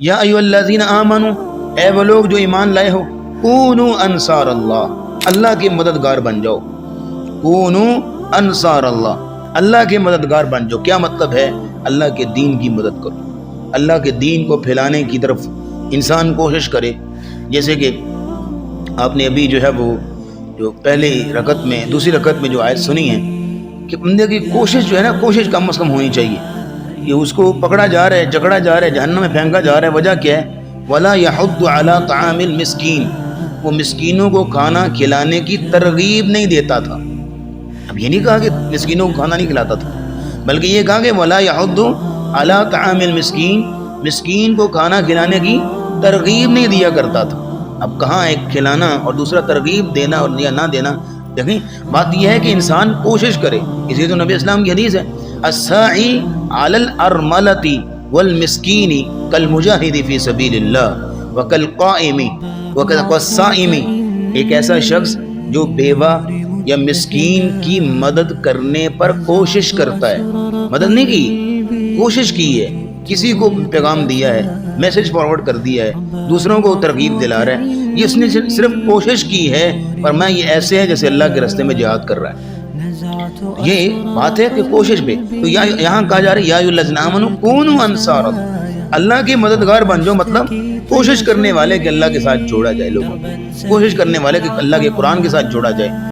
یا ایھا الذین آمنو، اے وہ لوگ جو ایمان لائے ہو، کونوا انصار اللہ، اللہ کے مددگار بن جاؤ، کونوا انصار اللہ، اللہ کے مددگار بن جاؤ۔ کیا مطلب ہے؟ اللہ کے دین کی مدد کرو، اللہ کے دین کو پھیلانے کی طرف انسان کوشش کرے۔ جیسے کہ آپ نے ابھی جو ہے وہ جو پہلی رکعت میں دوسری رکعت میں جو آیت سنی ہے کہ بندے کی کوشش جو ہے نا، کوشش کم از کم ہونی چاہیے کہ اس کو پکڑا جا رہا ہے، جکڑا جا رہا ہے، جہنم میں پھینکا جا رہا ہے، وجہ کیا ہے؟ وَلَا يَحُضُّ عَلَىٰ طَعَامِ الْمِسْكِينِ، وہ مسکینوں کو کھانا کھلانے کی ترغیب نہیں دیتا تھا۔ اب یہ نہیں کہا کہ مسکینوں کو کھانا نہیں کھلاتا تھا، بلکہ یہ کہا کہ وَلَا يَحُضُّ عَلَىٰ طَعَامِ الْمِسْكِينِ، مسکین کو کھانا کھلانے کی ترغیب نہیں دیا کرتا تھا۔ اب کہاں ایک کھلانا اور دوسرا ترغیب دینا اور یا نہ دینا۔ دیکھیں بات یہ ہے کہ انسان کوشش کرے، اسی تو نبی اسلام کی حدیث ہے، الساعی علی الارملۃ والمسکین کالمجاہد فی سبیل اللہ وکالقائم والصائم، ایک ایسا شخص جو بیوہ یا مسکین کی مدد کرنے پر کوشش کرتا ہے، مدد نہیں کی، کوشش کی ہے، کسی کو پیغام دیا ہے، میسج فارورڈ کر دیا ہے، دوسروں کو ترغیب دلا رہا ہے، یہ اس نے صرف کوشش کی ہے، فرمایا یہ ایسے ہے جیسے اللہ کے راستے میں جہاد کر رہا ہے۔ یہ بات ہے کہ کوشش پہ، تو یہاں کہا جا رہا ہے یا ایھا الذین آمنوا کونوا انصار اللہ، اللہ کے مددگار بن جاؤ، مطلب کوشش کرنے والے کہ اللہ کے ساتھ جوڑا جائے، لوگوں کوشش کرنے والے کہ اللہ کے قرآن کے ساتھ جوڑا جائے۔